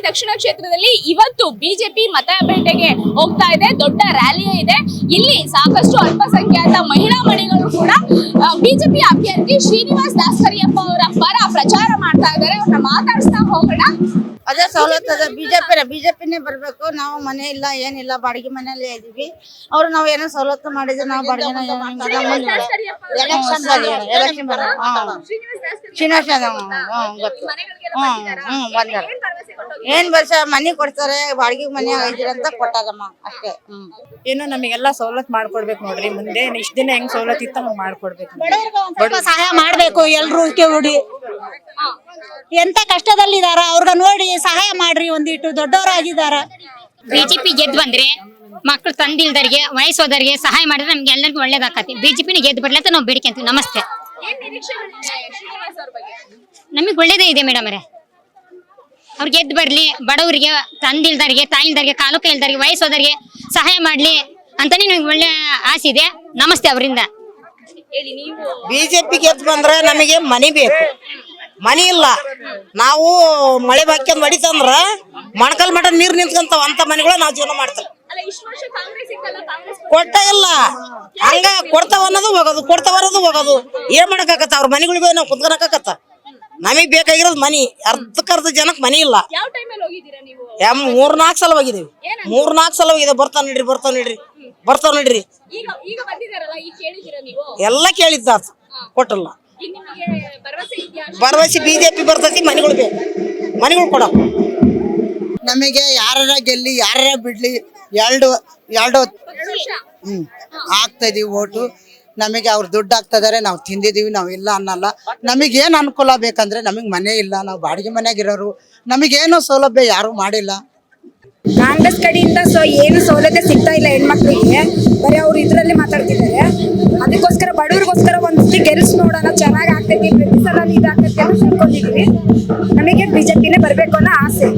ದಕ್ಷಿಣ ಕ್ಷೇತ್ರದಲ್ಲಿ ಇವತ್ತು ಬಿಜೆಪಿ ಮತ ಬೇಟೆಗೆ ಹೋಗ್ತಾ ಇದೆ. ದೊಡ್ಡ ರ್ಯಾಲಿ ಇದೆ. ಇಲ್ಲಿ ಸಾಕಷ್ಟು ಅಲ್ಪಸಂಖ್ಯಾತ ಮಹಿಳಾ ಮಣಿಗಳು ಕೂಡ ಬಿಜೆಪಿ ಅಭ್ಯರ್ಥಿ ಶ್ರೀನಿವಾಸ್ ದಾಸಕರಿಯಪ್ಪ ಅವರ ಪರ ಪ್ರಚಾರ ಮಾಡ್ತಾ ಇದ್ದಾರೆ. ಅವ್ರನ್ನ ಮಾತಾಡಿಸ್ತಾ ಹೋಗೋಣ. ಅದೇ ಸವಲತ್ತು ಅದ ಬಿಜೆಪಿನೇ ಬರ್ಬೇಕು. ನಾವು ಮನೆ ಇಲ್ಲ ಏನಿಲ್ಲ, ಬಾಡಿಗೆ ಮನೆಯಲ್ಲೇ ಇದೀವಿ. ಅವ್ರು ನಾವ್ ಏನೋ ಸವಲತ್ತು ಮಾಡಿದ್ರೆ ನಾವು ಬಾಡಿಗೆ ಬಂದಾರ. ಏನ್ ವರ್ಷ ಮನೆ ಕೊಡ್ತಾರೆ, ಬಾಡಿಗೆ ಮನೆ ಐದಿರ ಅಂತ ಕೊಟ್ಟಾರಮ್ಮ ಅಷ್ಟೇ. ಏನು ನಮಗೆಲ್ಲ ಸವಲತ್ತು ಮಾಡ್ಕೊಡ್ಬೇಕು ನೋಡ್ರಿ. ಮುಂದೆ ಇಷ್ಟ ದಿನ ಹೆಂಗ್ ಸವಲತ್ತು ಇತ್ತು ಹಂಗ್ ಮಾಡ್ಕೊಡ್ಬೇಕು. ಸಹಾಯ ಮಾಡ್ಬೇಕು. ಎಲ್ರು ಕೂಡಿ ಎಂತ ಕಷ್ಟದಲ್ಲಿದಾರ ಅವ್ರಗ ನೋಡಿ ಸಹಾಯ ಮಾಡ್ರಿ. ಒಂದಿಟ್ಟು ದೊಡ್ಡವರಾಗಿದಾರ. ಬಿಜೆಪಿ ಗೆದ್ದು ಬಂದ್ರೆ ಮಕ್ಳು ತಂದಿಲ್ದರಿಗೆ ವಯಸ್ಸೋದರಿಗೆ ಸಹಾಯ ಮಾಡಿದ್ರೆ ನಮ್ಗೆ ಎಲ್ಲರಿಗೂ ಒಳ್ಳೇದಾಕತಿ. ಬಿಜೆಪಿನ ಗೆದ್ದು ಬರ್ಲಿ ಅಂತ ನಾವು ಬೇಡಿಕೆ ಅಂತೀವಿ. ನಮಸ್ತೆ. ನಮಗ್ ಒಳ್ಳೇದೇ ಇದೆ ಮೇಡಮ್ ಅವರೇ. ಅವ್ರು ಗೆದ್ದು ಬರ್ಲಿ, ಬಡವರಿಗೆ ತಂದಿಲ್ದರಿಗೆ ತಾಯಿಲ್ದರಿಗೆ ಕಾಲು ಕೈಲ್ದರಿಗೆ ವಯಸ್ಸೋದರಿಗೆ ಸಹಾಯ ಮಾಡ್ಲಿ ಅಂತಾನೆ ನಮ್ಗೆ ಒಳ್ಳೆ ಆಸೆ ಇದೆ. ನಮಸ್ತೆ. ಅವರಿಂದ ಬಿಜೆಪಿ ಗೆದ್ದು ಬಂದ್ರೆ ನಮಗೆ ಮನಿ ಬೇಕು. ಮನಿ ಇಲ್ಲ. ನಾವು ಮಳೆ ಬಾಕ್ಯಂದ್ ಹೊಡಿತಂದ್ರ ಮೊಣಕಲ್ ಮಠ ನೀರ್ ನಿಂತ್ಕೊಂತಾವ ಅಂತ ಮನೆಗಳು ನಾವು ಜೀವನ ಮಾಡ್ತೇವೆ. ಕೊಟ್ಟ ಇಲ್ಲ, ಹಂಗ ಕೊಡ್ತಾವ ಅನ್ನೋದು ಹೋಗೋದು, ಕೊಡ್ತಾವ ಅನ್ನೋದು ಹೋಗೋದು. ಏನ್ ಮಾಡಕಾಕತ್ತ? ಅವ್ರ ಮನೆಗಳಿಗೆ ನಾವು ಕುಂತ್ಕೊಳಕಾಕತ್ತ? ನಮಗ್ ಬೇಕಾಗಿರೋದು ಮನಿ. ಅರ್ಧಕ್ಕರ್ಧ ಜನಕ್ ಮನಿ ಇಲ್ಲ. 3-4 ಸಲ ಹೋಗಿದೀವಿ. 3-4 ಸಲ ಹೋಗಿದೆ. ಬರ್ತಾವ ನೋಡ್ರಿ. ಎಲ್ಲ ಕೇಳಿದ್ದ ಕೊಟ್ಟಲ್ಲ. ಭರವಸೆ ಬಿಜೆಪಿ ಬರ್ತೈತಿ. ಮನೆಗಳು ಬೇಕು, ಮನೆಗಳು ಕೊಡ. ನಮಗೆ ಯಾರ ಗೆಲ್ಲಿ ಯಾರ ಬಿಡ್ಲಿ ಎರಡು ಆಗ್ತಾ ಇದೀವಿ ಓಟು. ನಮಗೆ ಅವ್ರು ದುಡ್ಡು ಹಾಕ್ತಿದಾರೆ, ನಾವು ತಿಂದಿದೀವಿ, ನಾವು ಇಲ್ಲ ಅನ್ನಲ್ಲ. ನಮಗೇನು ಅನುಕೂಲ ಬೇಕಂದ್ರೆ ನಮಗೆ ಮನೆ ಇಲ್ಲ, ನಾವು ಬಾಡಿಗೆ ಮನೆಯಾಗಿರೋರು. ನಮಗೇನು ಸೌಲಭ್ಯ ಯಾರು ಮಾಡಿಲ್ಲ. ಕಾಂಗ್ರೆಸ್ ಕಡೆಯಿಂದ ಏನು ಸೌಲಭ್ಯ ಸಿಗ್ತಾ ಇಲ್ಲ ಹೆಣ್ಮಕ್ಳಿಗೆ. ಬರೀ ಅವ್ರು ಇದ್ರಲ್ಲಿ ಮಾತಾಡ್ತಿದ್ದಾರೆ. ಅದಕ್ಕೋಸ್ಕರ ಬಡವ್ರಿಗೋಸ್ಕರ ಒಂದ್ಸತಿ ಗೆಲ್ಸ್ ನೋಡೋಣ, ಚೆನ್ನಾಗಿ ಆಗ್ತೈತಿ, ಪ್ರತಿ ಸಲ ಇದಾಗ್ತೈತಿ ಅಂತ ತಿಳ್ಕೊಂಡಿದೀವಿ. ನಮಗೆ ಬಿಜೆಪಿನೇ ಬರ್ಬೇಕು ಅನ್ನೋ ಆಸೆ.